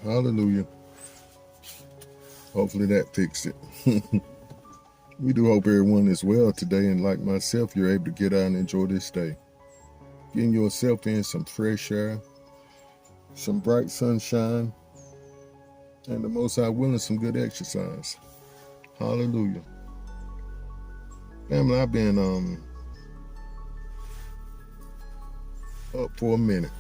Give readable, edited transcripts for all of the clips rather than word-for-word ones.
Hallelujah. Hopefully that fixed it. We do hope everyone is well today, and like myself, you're able to get out and enjoy this day. Getting yourself in some fresh air, some bright sunshine, and the Most High willing, some good exercise. Hallelujah. Family, I've been up for a minute.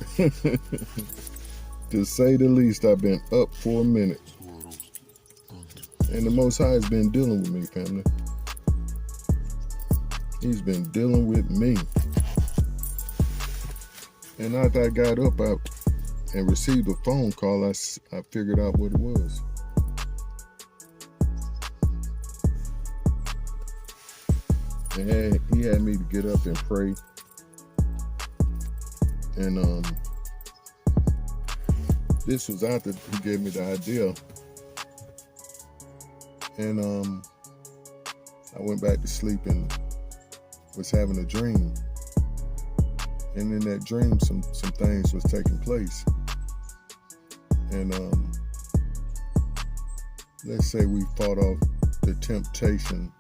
To say the least, I've been up for a minute. And the Most High has been dealing with me, family. He's been dealing with me. And after I got up and received a phone call, I figured out what it was. And he had me to get up and pray. And this was after he gave me the idea. And I went back to sleep and was having a dream. And in that dream, some things was taking place. And let's say we fought off the temptation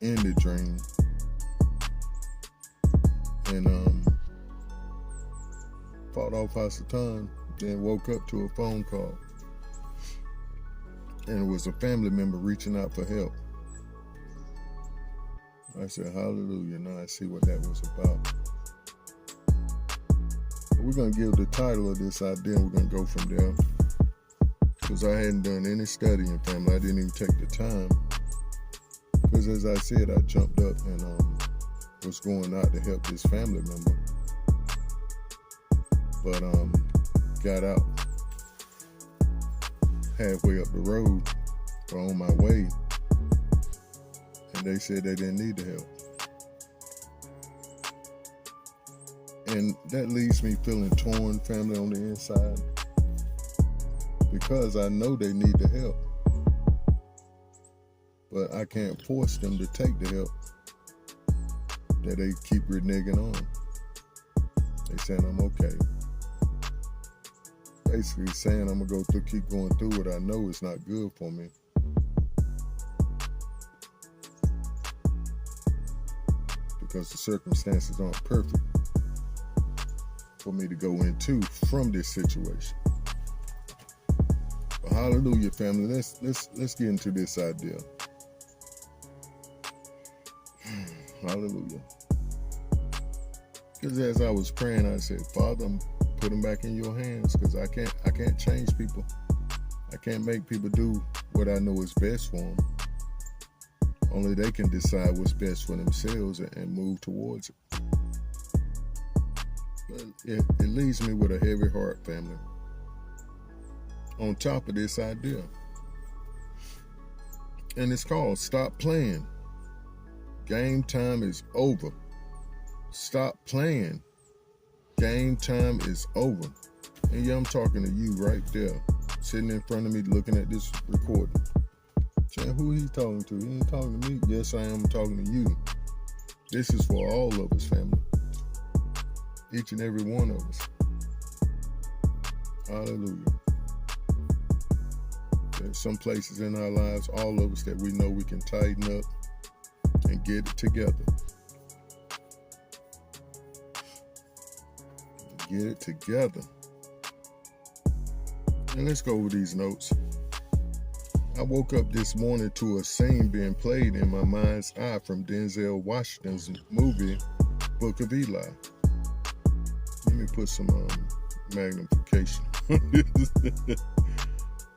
in the dream. And fought off Hasatan, then woke up to a phone call. And it was a family member reaching out for help. I said, hallelujah. Now I see what that was about. But we're going to give the title of this idea, and we're going to go from there. Because I hadn't done any studying, family. I didn't even take the time. Because as I said, I jumped up and was going out to help this family member. But got out halfway up the road or on my way, and they said they didn't need the help. And that leaves me feeling torn, family, on the inside, because I know they need the help, but I can't force them to take the help that they keep reneging on. They saying I'm okay. Basically saying I'm gonna keep going through what I know is not good for me. Because the circumstances aren't perfect for me to go into from this situation. But hallelujah, family. Let's get into this idea. Hallelujah. Because as I was praying, I said, Father, I'm put them back in your hands, because I can't change people. I can't make people do what I know is best for them. Only they can decide what's best for themselves and move towards it. But it leaves me with a heavy heart, family. On top of this idea. And it's called Stop Playing. Game time is over. Stop playing. Game time is over. And yeah, I'm talking to you right there, sitting in front of me looking at this recording. Saying, who he talking to? He ain't talking to me. Yes, I am talking to you. This is for all of us, family. Each and every one of us. Hallelujah. There's some places in our lives, all of us, that we know we can tighten up and get it together. Get it together. And let's go over these notes. I woke up this morning to a scene being played in my mind's eye from Denzel Washington's movie, Book of Eli. Let me put some magnification. Let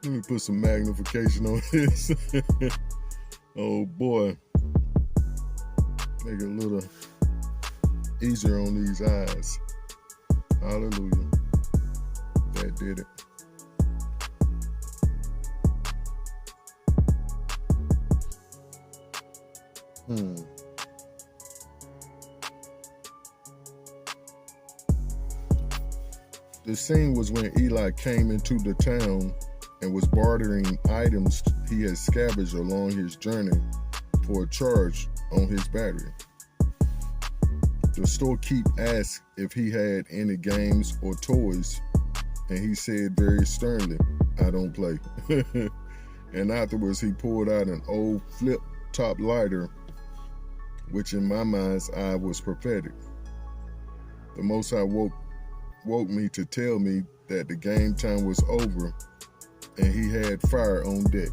me put some magnification on this. Oh boy. Make it a little easier on these eyes. Hallelujah. That did it. The scene was when Eli came into the town and was bartering items he had scavenged along his journey for a charge on his battery. The storekeep asked if he had any games or toys and he said very sternly, "I don't play." And afterwards, he pulled out an old flip-top lighter, which in my mind's eye was prophetic. The Most High woke me to tell me that the game time was over and he had fire on deck.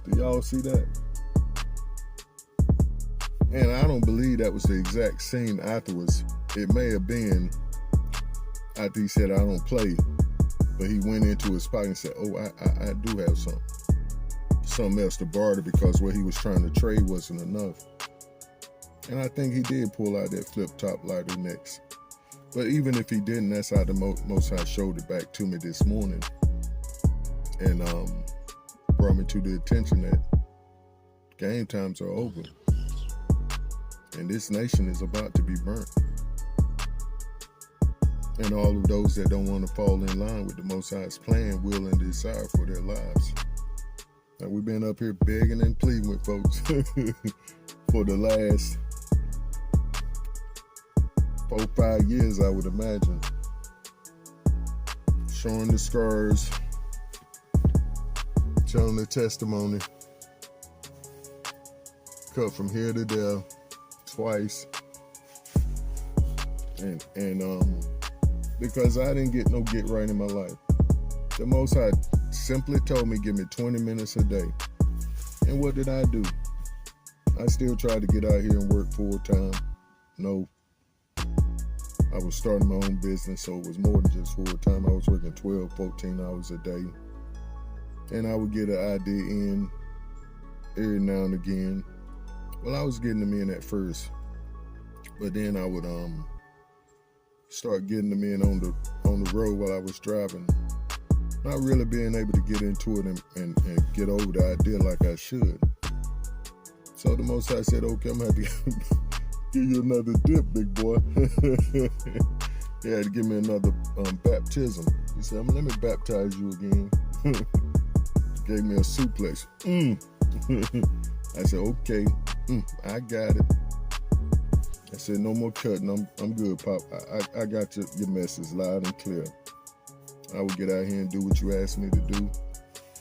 Do y'all see that? And I don't believe that was the exact scene afterwards. It may have been after he said, "I don't play," but he went into his pocket and said, "Oh, I do have something else to barter," because what he was trying to trade wasn't enough. And I think he did pull out that flip-top lighter next. But even if he didn't, that's how the Most High showed it back to me this morning, and brought me to the attention that game times are over, and this nation is about to be burnt. And all of those that don't want to fall in line with the Most High's plan, will, and desire for their lives. Now, we've been up here begging and pleading with folks for the last 4-5 years, I would imagine. Showing the scars, telling the testimony, cut from here to there twice. And because I didn't get no get right in my life. The Most High simply told me, give me 20 minutes a day. And what did I do? I still tried to get out here and work full time. No. I was starting my own business, so it was more than just full time. I was working 12, 14 hours a day. And I would get an idea in every now and again. Well, I was getting them in at first, but then I would start getting them in on the road while I was driving. Not really being able to get into it and get over the idea like I should. So the Most High said, "Okay, I'm going to have to give you another dip, big boy." He had to give me another baptism. He said, "Let me baptize you again." Gave me a suplex. I said, "Okay, I got it." I said, "No more cutting. I'm good, Pop. I got your message loud and clear. I will get out here and do what you asked me to do.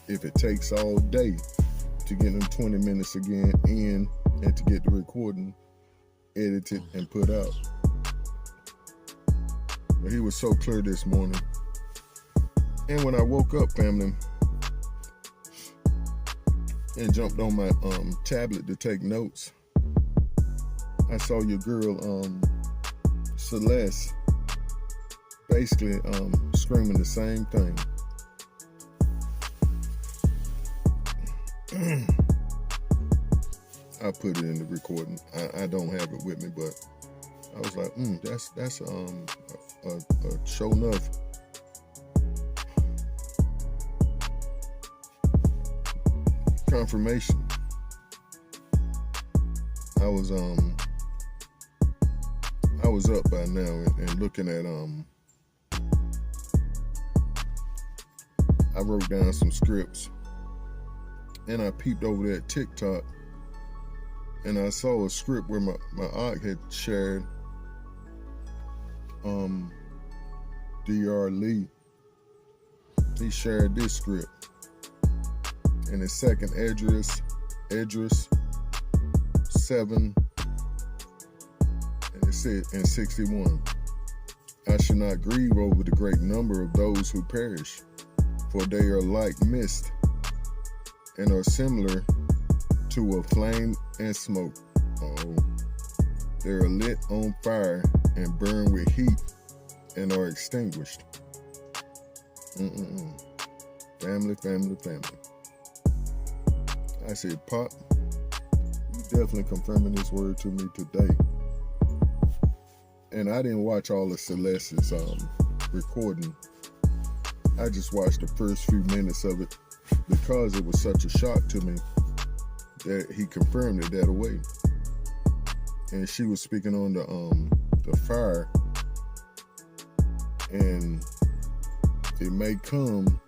If it takes all day to get them 20 minutes again in and to get the recording edited and put out." But he was so clear this morning. And when I woke up, family, and jumped on my tablet to take notes, I saw your girl, Celeste, basically screaming the same thing. I put it in the recording. I don't have it with me, but I was like, that's a show enough confirmation. I was up by now and looking at I wrote down some scripts and I peeped over there at TikTok and I saw a script where my aunt had shared Dr. Lee. He shared this script. And his second Edris 7, and it said in 61, "I should not grieve over the great number of those who perish, for they are like mist and are similar to a flame and smoke. Oh, they are lit on fire and burn with heat and are extinguished." Family. I said, "Pop, you definitely confirming this word to me today." And I didn't watch all of Celeste's recording. I just watched the first few minutes of it because it was such a shock to me that he confirmed it that way. And she was speaking on the fire, and it may come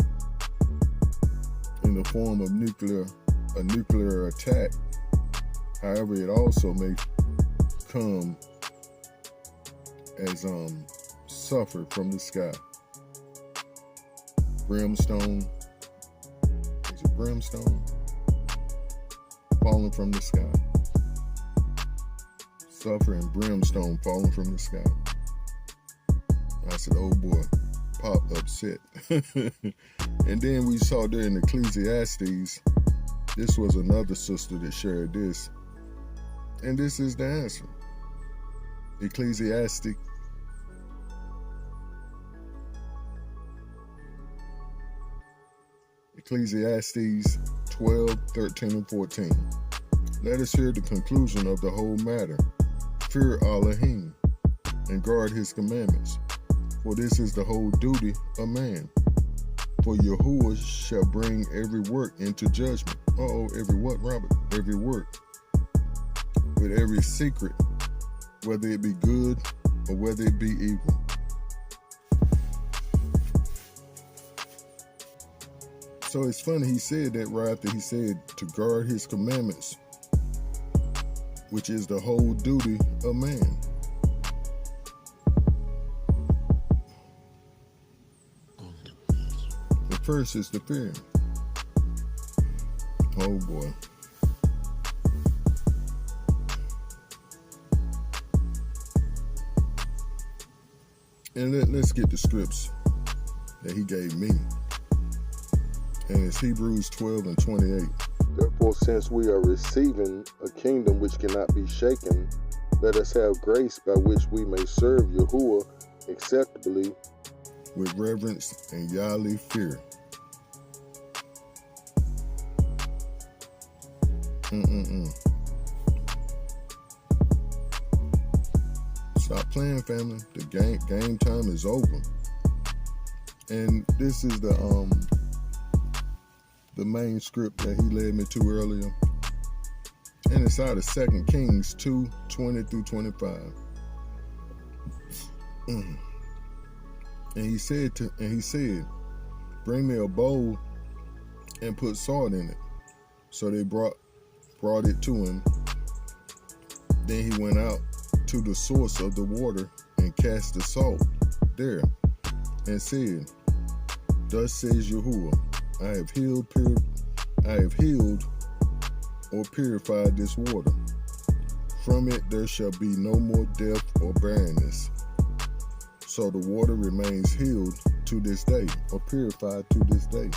in the form of a nuclear attack. However, it also may come as suffer from the sky. Brimstone, is it brimstone? Falling from the sky. Sulfur and brimstone falling from the sky. I said, oh boy, Pop upset. And then we saw there in Ecclesiastes, this was another sister that shared this. And this is the answer. Ecclesiastes 12, 13, and 14. Let us hear the conclusion of the whole matter. Fear Elohim and guard his commandments, for this is the whole duty of man. For Yahuwah shall bring every work into judgment. Every what, Robert? Every work. With every secret, whether it be good or whether it be evil. So it's funny, he said that right after he said to guard his commandments, which is the whole duty of man. The first is the fear. Oh boy. And let's get the scripts that he gave me. And it's Hebrews 12 and 28. Therefore, since we are receiving a kingdom which cannot be shaken, let us have grace by which we may serve Yahuwah acceptably with reverence and yali fear. Stop playing, family. The game time is over. And this is the main script that he led me to earlier. And it's out of 2 Kings 2, 20 through 25. And he said, bring me a bowl and put salt in it. So they brought it to him. Then he went out to the source of the water and cast the salt there and said, thus says Yahuwah, I have healed or purified this water. From it there shall be no more death or barrenness. So the water remains healed to this day, or purified to this day,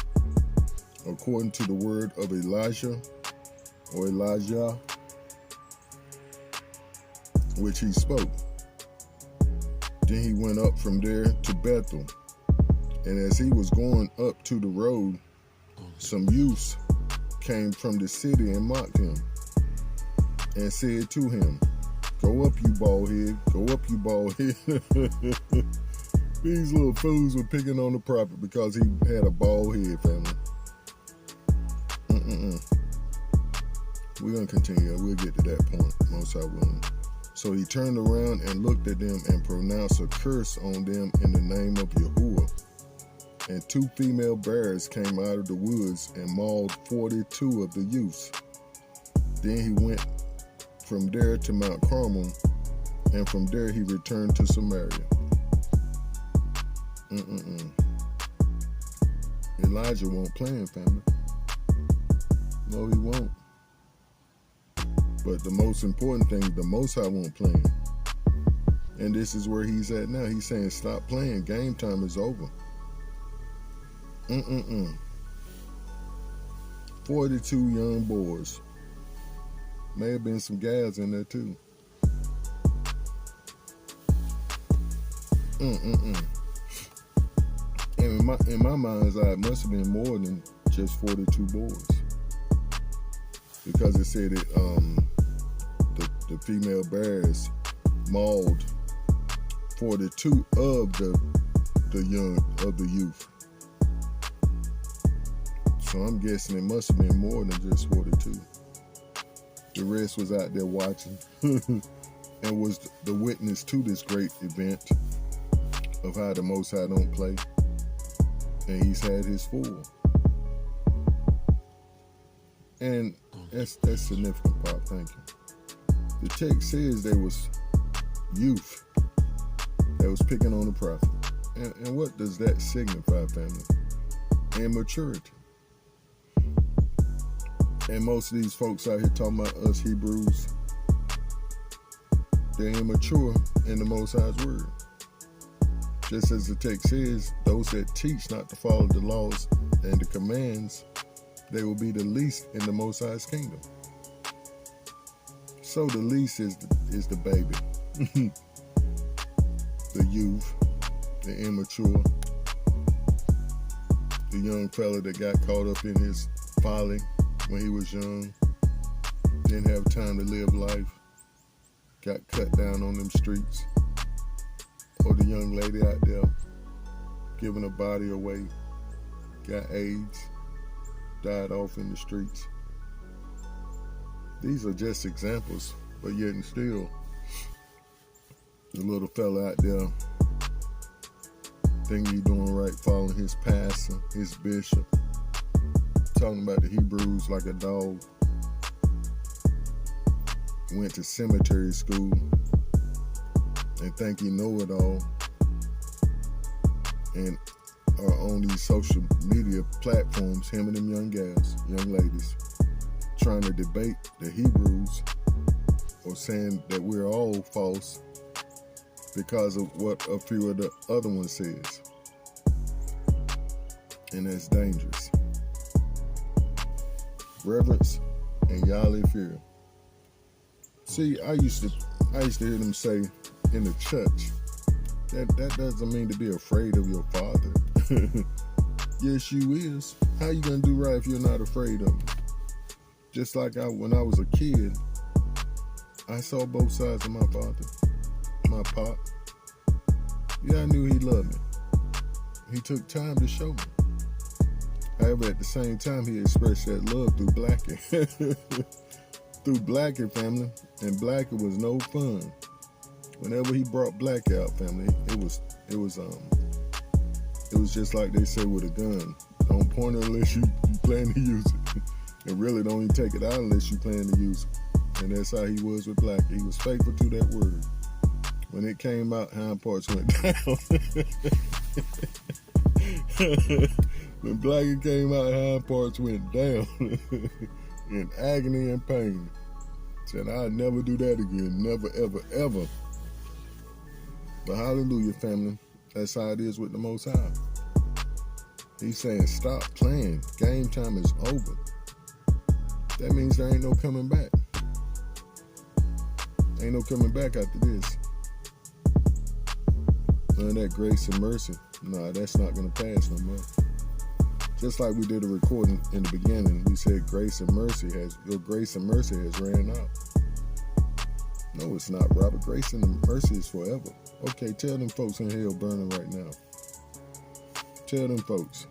according to the word of Elijah, which he spoke. Then he went up from there to Bethel, and as he was going up to the road, some youths came from the city and mocked him, and said to him, go up, you bald head, go up, you bald head. These little fools were picking on the prophet because he had a bald head, family. We're going to continue. We'll get to that point, most I will. So he turned around and looked at them and pronounced a curse on them in the name of Yahuwah. And 2 female bears came out of the woods and mauled 42 of the youths. Then he went from there to Mount Carmel, and from there he returned to Samaria. Elijah won't play in, family. No, he won't. But the most important thing, the Most High won't play. And this is where he's at now. He's saying, stop playing. Game time is over. 42 young boys. May have been some guys in there too. And in my mind's eye, it must have been more than just 42 boys, because it said that the female bears mauled 42 of the youth. So I'm guessing it must have been more than just 42. The rest was out there watching and was the witness to this great event of how the Most High don't play. And he's had his full. And that's significant, Pop. Thank you. The text says there was youth that was picking on the prophet. And what does that signify, family? Immaturity. And most of these folks out here talking about us Hebrews, they're immature in the Most High's word. Just as the text says, those that teach not to follow the laws and the commands, they will be the least in the Most High's kingdom. So the least is the baby, the youth, the immature, the young fella that got caught up in his folly when he was young, didn't have time to live life, got cut down on them streets. Or the young lady out there giving her body away, got AIDS, died off in the streets. These are just examples, but yet and still, the little fella out there thinking he's doing right, following his pastor, his bishop, talking about the Hebrews like a dog, went to cemetery school and think he know it all, and are on these social media platforms, him and them young gals, young ladies, trying to debate the Hebrews or saying that we're all false because of what a few of the other ones says. And that's dangerous. Reverence and Yahweh fear. See, I used to hear them say in the church, that doesn't mean to be afraid of your father. Yes, you is. How you gonna do right if you're not afraid of him? Just like when I was a kid, I saw both sides of my father, my pop. Yeah, I knew he loved me. He took time to show me. However, at the same time, he expressed that love through blacking. Through blacking, family. And blacking was no fun. Whenever he brought black out, family, it was just like they say with a gun. Don't point it unless you plan to use it. And really don't even take it out unless you plan to use it. And that's how he was with black. He was faithful to that word. When it came out, hind parts went down. When blacking came out, hind parts went down. In agony and pain. Said, I'll never do that again. Never, ever, ever. But hallelujah, family. That's how it is with the Most High. He's saying, stop playing. Game time is over. That means there ain't no coming back. Ain't no coming back after this. None of that grace and mercy. Nah, that's not going to pass no more. Just like we did a recording in the beginning, we said your grace and mercy has ran out. No, it's not, Robert. Grace and mercy is forever. Okay, tell them folks in hell burning right now. Tell them folks.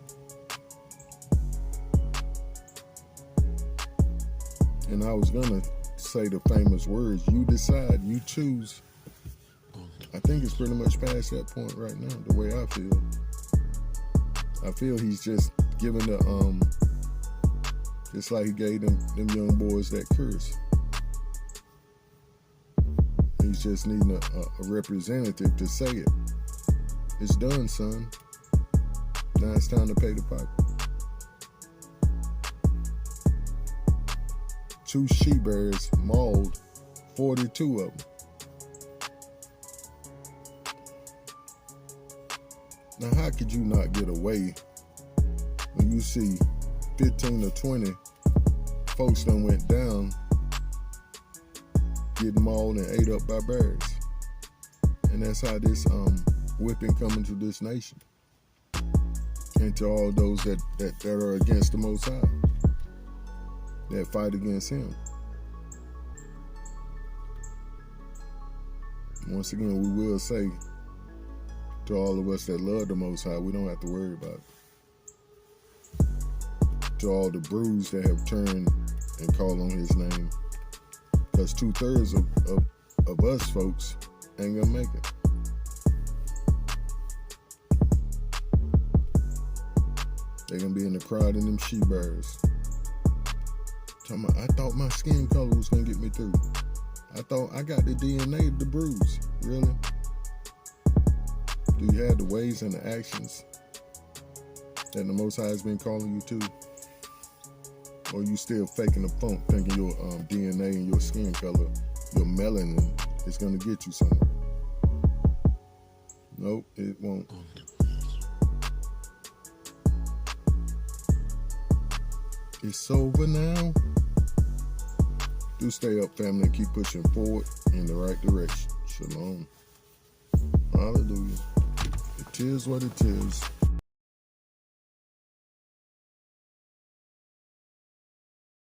And I was gonna say the famous words, you decide, you choose. I think it's pretty much past that point right now, the way I feel. I feel he's just giving just like he gave them young boys that curse. He's just needing a representative to say it. It's done, son. Now it's time to pay the piper. 2 she-bears mauled 42 of them. Now, how could you not get away when you see 15 or 20 folks done went down getting mauled and ate up by bears? And that's how this whipping coming to this nation and to all those that are against the Most High, that fight against him. Once again, we will say to all of us that love the Most High, we don't have to worry about it. To all the bruised that have turned and called on his name, because 2/3 of us folks ain't gonna make it. They're gonna be in the crowd in them she-bears. I thought my skin color was gonna get me through. I thought I got the DNA of the bruise. Really? Do you have the ways and the actions that the Most High has been calling you to? Or you still faking the funk, thinking your DNA and your skin color, your melanin, is going to get you somewhere? Nope, it won't. It's over now. Do stay up, family, and keep pushing forward in the right direction. Shalom. Hallelujah. It is what it is.